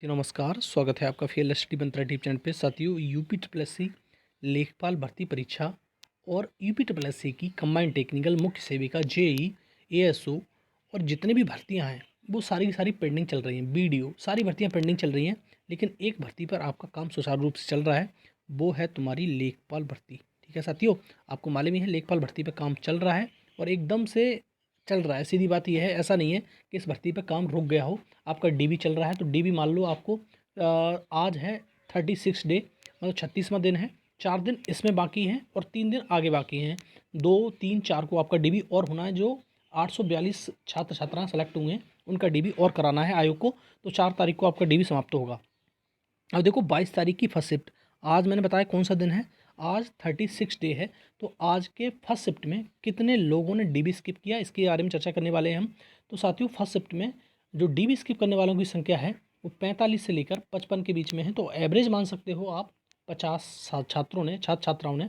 जी नमस्कार, स्वागत है आपका फेयरलेस स्टडी मंत्रा यूट्यूब चैनल पे। साथियों, यूपी ट्रिपल एस सी लेखपाल भर्ती परीक्षा और यूपी ट्रिपल एस सी की कंबाइंड टेक्निकल मुख्य सेविका जेई एएसओ और जितने भी भर्तियां हैं वो सारी की सारी पेंडिंग चल रही हैं। बीडीओ सारी भर्तियां पेंडिंग चल रही हैं, लेकिन एक भर्ती पर आपका काम सुचारू रूप से चल रहा है, वो है तुम्हारी लेखपाल भर्ती। ठीक है साथियों, आपको मालूम ही है लेखपाल भर्ती पर काम चल रहा है और एकदम से चल रहा है। सीधी बात यह है, ऐसा नहीं है कि इस भर्ती पर काम रुक गया हो। आपका डीबी चल रहा है तो डीबी मान लो आपको आज है 36 डे, मतलब 36वां दिन है। 4 दिन इसमें बाकी हैं और 3 दिन आगे बाकी हैं। 2, 3, 4 को आपका डीबी और होना है। जो 842 छात्र छात्राएं सेलेक्ट हुए हैं उनका डीबी और कराना है आयोग को, तो 4 तारीख को आपका डीबी समाप्त होगा। अब देखो 22 तारीख की फर्स्ट शिफ्ट, आज मैंने बताया कौन सा दिन है, आज 36 डे है। तो आज के फर्स्ट शिफ्ट में कितने लोगों ने डीबी स्किप किया, इसके बारे में चर्चा करने वाले हैं हम। तो साथियों, फर्स्ट शिफ्ट में जो डीबी स्किप करने वालों की संख्या है वो 45 से लेकर 55 के बीच में है। तो एवरेज मान सकते हो आप 50 छात्रों ने, छात्र छात्राओं ने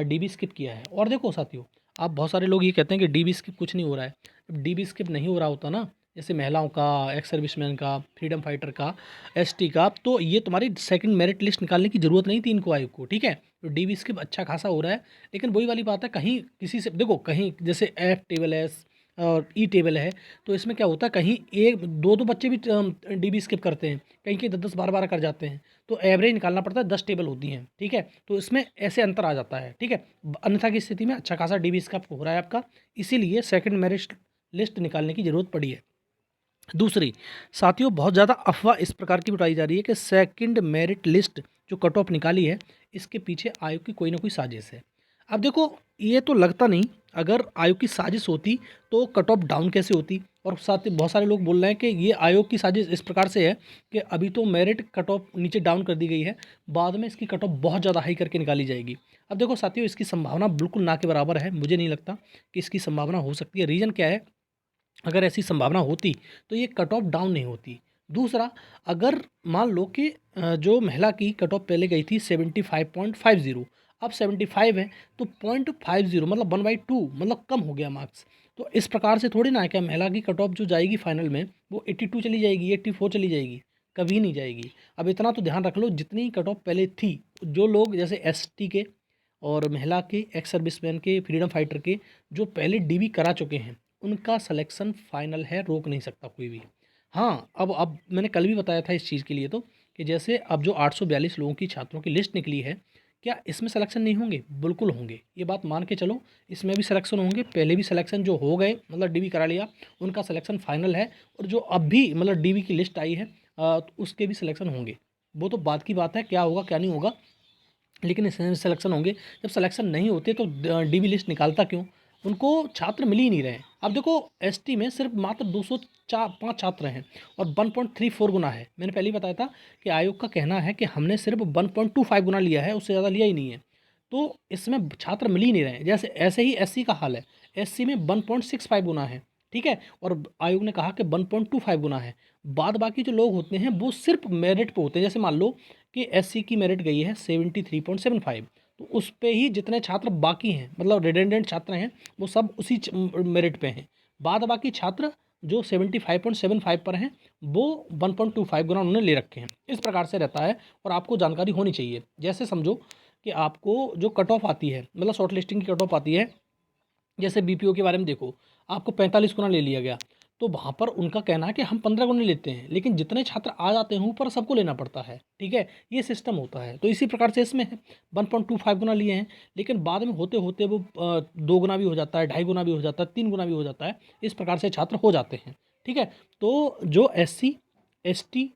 डीबी स्किप किया है। और देखो साथियों, आप बहुत सारे लोग ये कहते हैं कि डीबी स्किप कुछ नहीं हो रहा है। जब डीबी स्किप नहीं हो रहा होता ना, जैसे महिलाओं का, एक्स सर्विसमैन का, फ्रीडम फाइटर का, एसटी का, तो ये तुम्हारी सेकंड मेरिट लिस्ट निकालने की ज़रूरत नहीं थी इनको, आयोग को। ठीक है, तो डीबी स्किप अच्छा खासा हो रहा है। लेकिन वही वाली बात है, कहीं किसी से देखो, कहीं जैसे एफ टेबल है और ई टेबल है, तो इसमें क्या होता है, कहीं एक दो दो बच्चे भी डीबी स्किप करते हैं, कहीं के 10 10 12 12 कर जाते हैं। तो एवरेज निकालना पड़ता है, 10 टेबल होती हैं। ठीक है, तो इसमें ऐसे अंतर आ जाता है। ठीक है, अन्यथा की स्थिति में अच्छा खासा डीबी स्किप हो रहा है आपका, इसीलिए सेकंड मेरिट लिस्ट निकालने की ज़रूरत पड़ी है। दूसरी, साथियों, बहुत ज़्यादा अफवाह इस प्रकार की उठाई जा रही है कि सेकंड मेरिट लिस्ट जो कट ऑफ निकाली है, इसके पीछे आयोग की कोई ना कोई साजिश है। अब देखो, ये तो लगता नहीं, अगर आयोग की साजिश होती तो कट ऑफ डाउन कैसे होती। और साथ ही बहुत सारे लोग बोल रहे हैं कि ये आयोग की साजिश इस प्रकार से है कि अभी तो मेरिट कट ऑफ नीचे डाउन कर दी गई है, बाद में इसकी कट ऑफ बहुत ज़्यादा हाई करके निकाली जाएगी। अब देखो साथियों, इसकी संभावना बिल्कुल ना के बराबर है। मुझे नहीं लगता कि इसकी संभावना हो सकती है। रीज़न क्या है, अगर ऐसी संभावना होती तो ये कट ऑफ डाउन नहीं होती। दूसरा, अगर मान लो कि जो महिला की कट ऑफ पहले गई थी 75.50, अब 75 है, तो 0.50 मतलब 1/2, मतलब कम हो गया मार्क्स। तो इस प्रकार से थोड़ी ना है क्या महिला की कट ऑफ जो जाएगी फाइनल में वो 82 चली जाएगी, 84 चली जाएगी, कभी नहीं जाएगी। अब इतना तो ध्यान रख लो, जितनी कट ऑफ पहले थी, जो लोग जैसे एसटी के और महिला के, एक्स सर्विसमैन के, फ्रीडम फाइटर के, जो पहले डीबी करा चुके हैं, उनका सिलेक्शन फाइनल है, रोक नहीं सकता कोई भी। हाँ, अब मैंने कल भी बताया था इस चीज़ के लिए, तो कि जैसे अब जो 842 लोगों की छात्रों की लिस्ट निकली है, क्या इसमें सिलेक्शन नहीं होंगे? बिल्कुल होंगे, ये बात मान के चलो। इसमें भी सिलेक्शन होंगे, पहले भी सिलेक्शन जो हो गए, मतलब डीबी करा लिया, उनका सिलेक्शन फाइनल है। और जो अब भी मतलब डीबी की लिस्ट आई है, तो उसके भी सिलेक्शन होंगे। वो तो बात की बात है, क्या होगा क्या नहीं होगा, लेकिन इसमें सिलेक्शन होंगे। जब सिलेक्शन नहीं होते तो डीबी लिस्ट निकालता क्यों? उनको छात्र मिल ही नहीं रहे हैं। अब देखो, एसटी में सिर्फ मात्र 205 छात्र हैं और 1.34 गुना है। मैंने पहले ही बताया था कि आयोग का कहना है कि हमने सिर्फ 1.25 गुना लिया है, उससे ज़्यादा लिया ही नहीं है। तो इसमें छात्र मिल ही नहीं रहे हैं। जैसे ऐसे ही एससी का हाल है, एससी में 1.65 गुना है। ठीक है, और आयोग ने कहा कि 1.25 गुना है। बाद बाकी जो लोग होते हैं वो सिर्फ मेरिट पे होते हैं। जैसे मान लो कि एससी की मेरिट गई है 73.75, तो उस पे ही जितने छात्र बाकी हैं, मतलब रिडेंडेंट छात्र हैं, वो सब उसी मेरिट पे हैं। बाद बाकी छात्र जो 75.75 पर हैं, वो 1.25 गुना उन्होंने ले रखे हैं। इस प्रकार से रहता है और आपको जानकारी होनी चाहिए। जैसे समझो कि आपको जो कट ऑफ आती है, मतलब शॉर्ट लिस्टिंग की कट ऑफ आती है, जैसे बीपीओ के बारे में देखो, आपको 45 गुना ले लिया गया, तो वहाँ पर उनका कहना है कि हम 15 गुना लेते हैं, लेकिन जितने छात्र आ जाते हैं ऊपर सबको लेना पड़ता है। ठीक है, ये सिस्टम होता है। तो इसी प्रकार से इसमें है, 1.25 गुना लिए हैं, लेकिन बाद में होते होते वो 2 गुना भी हो जाता है, 2.5 गुना भी हो जाता है, 3 गुना भी हो जाता है। इस प्रकार से छात्र हो जाते हैं। ठीक है, तो जो एससी, एसटी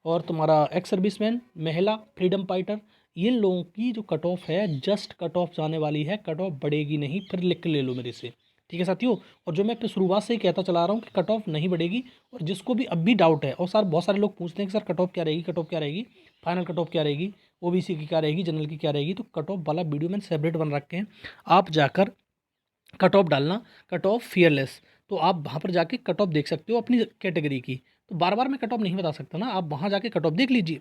और तुम्हारा एक्स सर्विसमैन, महिला, फ्रीडम फाइटर, इन लोगों की जो कट ऑफ है, जस्ट कट ऑफ जाने वाली है, कट ऑफ बढ़ेगी नहीं, फिर लिख के ले लो मेरे से। ठीक है साथियों, और जो मैं अपने शुरुआत से ही कहता चला रहा हूँ कि कट ऑफ नहीं बढ़ेगी। और जिसको भी अब भी डाउट है, और सर बहुत सारे लोग पूछते हैं कि सर कट ऑफ क्या रहेगी, कट ऑफ क्या रहेगी, फाइनल कट ऑफ क्या रहेगी, ओबीसी की क्या रहेगी, जनरल की क्या रहेगी, तो कट ऑफ वाला वीडियो मैंने सेपरेट बन रखे हैं, आप जाकर कट ऑफ डालना, कट ऑफ फियरलेस, तो आप वहाँ पर जाके कट ऑफ देख सकते हो अपनी कैटेगरी की। तो बार बार मैं कट ऑफ नहीं बता सकता ना, आप वहाँ जाके कट ऑफ देख लीजिए।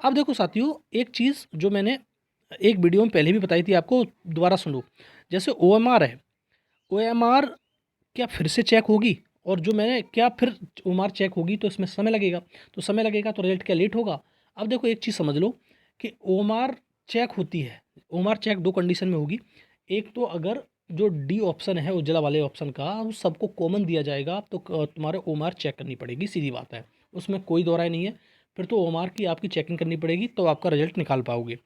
अब देखो साथियों, एक चीज़ जो मैंने एक वीडियो में पहले भी बताई थी आपको, दोबारा सुनो। जैसे ओएमआर है, ओएमआर क्या फिर से चेक होगी? और जो मैंने क्या फिर ओएमआर चेक होगी तो इसमें समय लगेगा, तो समय लगेगा तो रिजल्ट क्या लेट होगा। अब देखो एक चीज़ समझ लो कि ओएमआर चेक होती है, ओएमआर चेक दो कंडीशन में होगी। एक तो अगर जो डी ऑप्शन है उज्ज्वला वाले ऑप्शन का, वो सबको कॉमन दिया जाएगा तो तुम्हारे ओएमआर चेक करनी पड़ेगी, सीधी बात है, उसमें कोई दो राय नहीं है। फिर तो ओएमआर की आपकी चेकिंग करनी पड़ेगी तो आपका रिजल्ट निकाल पाओगे।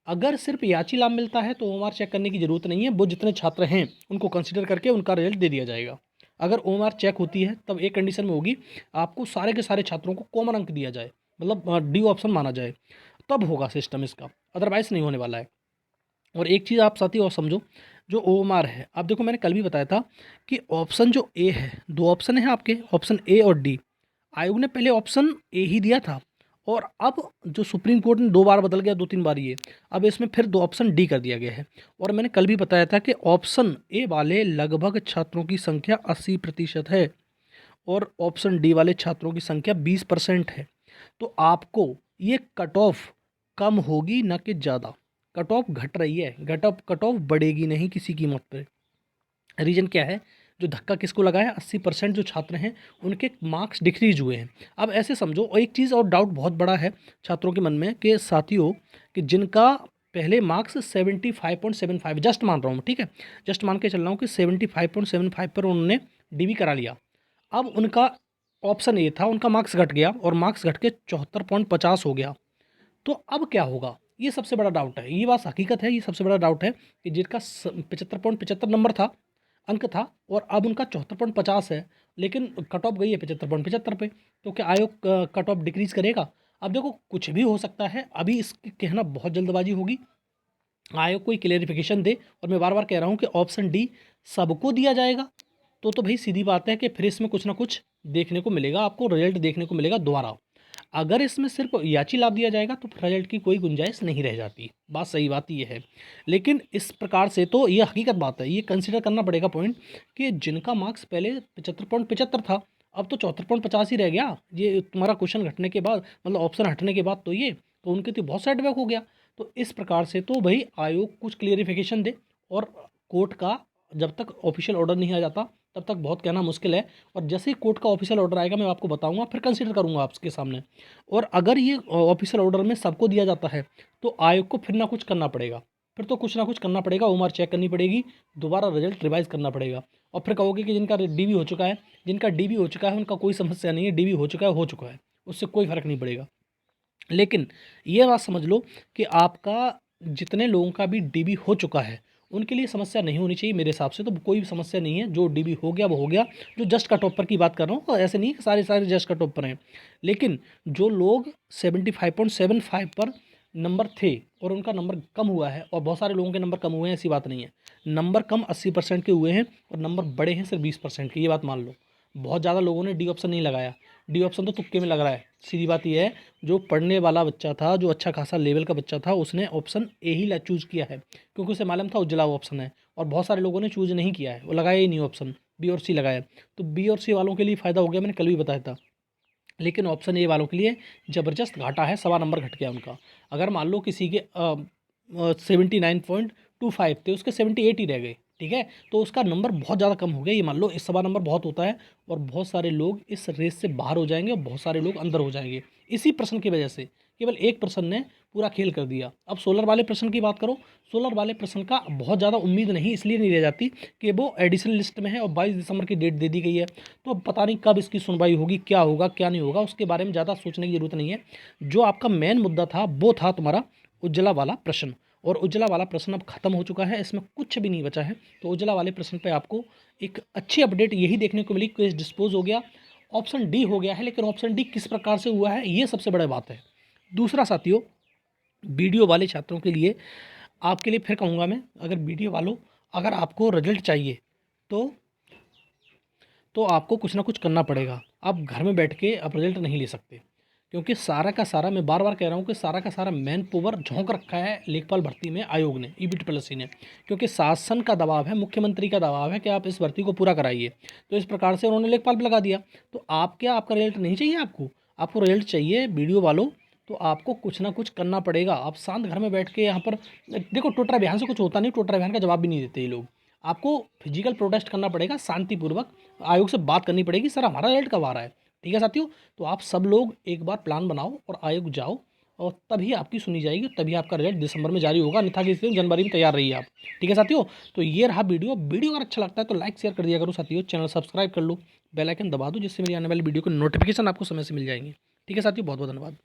अगर सिर्फ याची लाभ मिलता है तो ओएमआर चेक करने की ज़रूरत नहीं है, वो जितने छात्र हैं उनको कंसिडर करके उनका रिजल्ट दे दिया जाएगा। अगर ओएमआर चेक होती है तब एक कंडीशन में होगी, आपको सारे के सारे छात्रों को कॉमन अंक दिया जाए, मतलब डी ऑप्शन माना जाए, तब होगा सिस्टम इसका, अदरवाइज नहीं होने वाला है। और एक चीज़ आप साथी और समझो, जो ओएमआर है, अब देखो मैंने कल भी बताया था कि ऑप्शन जो ए है, दो ऑप्शन है आपके, ऑप्शन ए और डी। आयोग ने पहले ऑप्शन ए ही दिया था और अब जो सुप्रीम कोर्ट ने दो बार बदल गया, दो तीन बार ये, अब इसमें फिर दो ऑप्शन डी कर दिया गया है। और मैंने कल भी बताया था कि ऑप्शन ए वाले लगभग छात्रों की संख्या 80% है और ऑप्शन डी वाले छात्रों की संख्या 20% है। तो आपको ये कट ऑफ कम होगी ना कि ज़्यादा, कट ऑफ घट रही है, कट ऑफ बढ़ेगी नहीं किसी कीमत पे। रीज़न क्या है, जो धक्का किसको लगा है, 80% जो छात्र हैं उनके मार्क्स डिक्रीज हुए हैं। अब ऐसे समझो, और एक चीज़ और डाउट बहुत बड़ा है छात्रों के मन में कि साथियों कि जिनका पहले मार्क्स 75.75, जस्ट मान रहा हूँ, ठीक है, जस्ट मान के चल रहा हूँ कि 75.75 पर उन्होंने डीवी करा लिया। अब उनका ऑप्शन ए था, उनका मार्क्स घट गया और मार्क्स घट के 74.50 हो गया, तो अब क्या होगा, ये सबसे बड़ा डाउट है। ये बात हकीकत है, ये सबसे बड़ा डाउट है कि जिनका 75.75 नंबर था, अंक था, और अब उनका 74.50 है, लेकिन कट ऑफ गई है 75.75 पे, तो क्या आयोग कट ऑफ डिक्रीज करेगा। अब देखो कुछ भी हो सकता है, अभी इसके कहना बहुत जल्दबाजी होगी। आयोग कोई क्लेरिफिकेशन दे, और मैं बार बार कह रहा हूँ कि ऑप्शन डी सबको दिया जाएगा, तो भाई सीधी बात है कि फिर इसमें कुछ ना कुछ देखने को मिलेगा, आपको रिजल्ट देखने को मिलेगा दोबारा। अगर इसमें सिर्फ याची लाभ दिया जाएगा तो रिजल्ट की कोई गुंजाइश नहीं रह जाती, बात सही बात ये है। लेकिन इस प्रकार से तो ये हकीकत बात है, ये कंसिडर करना पड़ेगा पॉइंट कि जिनका मार्क्स पहले 75.75 था, अब तो 74.50 ही रह गया, ये तुम्हारा क्वेश्चन घटने के बाद, मतलब ऑप्शन हटने के बाद, तो ये तो उनके तो बहुत सेटबैक हो गया। तो इस प्रकार से तो भाई आयोग कुछ क्लियरिफिकेशन दे, और कोर्ट का जब तक ऑफिशियल ऑर्डर नहीं आ जाता तब तक बहुत कहना मुश्किल है। और जैसे ही कोर्ट का ऑफिशियल ऑर्डर आएगा मैं आपको बताऊंगा, फिर कंसीडर करूंगा आपके सामने। और अगर ये ऑफिशियल ऑर्डर में सबको दिया जाता है तो आयोग को फिर ना कुछ करना पड़ेगा, फिर तो कुछ ना कुछ करना पड़ेगा, ओएमआर चेक करनी पड़ेगी, दोबारा रिजल्ट रिवाइज करना पड़ेगा। और फिर कहोगे कि जिनका डीबी हो चुका है, जिनका डीबी हो चुका है उनका कोई समस्या नहीं है, डीबी हो चुका है, हो चुका है, उससे कोई फर्क नहीं पड़ेगा। लेकिन ये बात समझ लो कि आपका जितने लोगों का भी डीबी हो चुका है उनके लिए समस्या नहीं होनी चाहिए, मेरे हिसाब से तो कोई भी समस्या नहीं है। जो डीबी हो गया वो हो गया, जो जस्ट कट ऑफ पर की बात कर रहा हूँ, और ऐसे नहीं कि सारे सारे जस्ट कट ऑफ पर हैं। लेकिन जो लोग 75.75 पर नंबर थे और उनका नंबर कम हुआ है, और बहुत सारे लोगों के नंबर कम हुए हैं, ऐसी बात नहीं है, नंबर कम 80% के हुए हैं और नंबर बड़े हैं सिर्फ 20% के, ये बात मान लो। बहुत ज़्यादा लोगों ने डी ऑप्शन नहीं लगाया, डी ऑप्शन तो तुक्के में लग रहा है। सीधी बात यह है, जो पढ़ने वाला बच्चा था, जो अच्छा खासा लेवल का बच्चा था, उसने ऑप्शन ए ही चूज़ किया है, क्योंकि उसे मालूम था उज्ज्वला ऑप्शन है। और बहुत सारे लोगों ने चूज़ नहीं किया है, वो लगाया ही नहीं ऑप्शन, बी और सी लगाया। तो बी और सी वालों के लिए फ़ायदा हो गया, मैंने कल भी बताया था। लेकिन ऑप्शन ए वालों के लिए ज़बरदस्त घाटा है, सवा नंबर घट गया उनका। अगर मान लो किसी के 79.25 थे, उसके 78 ही रह गए, ठीक है, तो उसका नंबर बहुत ज़्यादा कम हो गया, ये मान लो। इस सवा नंबर बहुत होता है, और बहुत सारे लोग इस रेस से बाहर हो जाएंगे और बहुत सारे लोग अंदर हो जाएंगे इसी प्रश्न की वजह से। केवल एक प्रश्न ने पूरा खेल कर दिया। अब सोलर वाले प्रश्न की बात करो, सोलर वाले प्रश्न का बहुत ज़्यादा उम्मीद नहीं इसलिए नहीं रह जाती कि वो एडिशनल लिस्ट में है और 22 दिसंबर की डेट दे दी गई है, तो अब पता नहीं कब इसकी सुनवाई होगी, क्या होगा क्या नहीं होगा, उसके बारे में ज़्यादा सोचने की ज़रूरत नहीं है। जो आपका मेन मुद्दा था वो था तुम्हारा उज्ज्वला वाला प्रश्न, और उज्ज्वला वाला प्रश्न अब खत्म हो चुका है, इसमें कुछ भी नहीं बचा है। तो उज्ज्वला वाले प्रश्न पे आपको एक अच्छी अपडेट यही देखने को मिली, केस डिस्पोज हो गया, ऑप्शन डी हो गया है। लेकिन ऑप्शन डी किस प्रकार से हुआ है, ये सबसे बड़ी बात है। दूसरा साथियों, वीडियो वाले छात्रों के लिए, आपके लिए फिर कहूँगा मैं, अगर वीडियो वालों, अगर आपको रिजल्ट चाहिए तो आपको कुछ ना कुछ करना पड़ेगा। आप घर में बैठ के आप रिजल्ट नहीं ले सकते, क्योंकि सारा का सारा, मैं बार बार कह रहा हूँ कि सारा का सारा मैन पावर झोंक रखा है लेखपाल भर्ती में आयोग ने, EBT+C ने, क्योंकि शासन का दबाव है, मुख्यमंत्री का दबाव है कि आप इस भर्ती को पूरा कराइए। तो इस प्रकार से उन्होंने लेखपाल पे लगा दिया। तो आप क्या, आपका रिजल्ट नहीं चाहिए, आपको रिजल्ट चाहिए वीडियो वालों, तो आपको कुछ ना कुछ करना पड़ेगा। आप शांत घर में बैठ के यहाँ पर देखो, टोटरा अभियान से कुछ होता नहीं, टोटरा अभियान का जवाब भी नहीं देते ये लोग। आपको फिजिकल प्रोटेस्ट करना पड़ेगा शांतिपूर्वक, आयोग से बात करनी पड़ेगी, सर हमारा रिजल्ट कब आ रहा है। ठीक है साथियों, तो आप सब लोग एक बार प्लान बनाओ और आयोग जाओ, और तभी आपकी सुनी जाएगी, तभी आपका रिजल्ट दिसंबर में जारी होगा, अन्यथा कि इसलिए जनवरी में तैयार रहिए आप। ठीक है साथियों, तो ये रहा वीडियो अगर अच्छा लगता है तो लाइक शेयर कर दिया करो साथियों, चैनल सब्सक्राइब कर लो, बेल आइकन दबा दो, जिससे मेरी आने वाली वीडियो की नोटिफिकेशन आपको समय से मिल जाएंगे। ठीक है साथियों, बहुत बहुत धन्यवाद।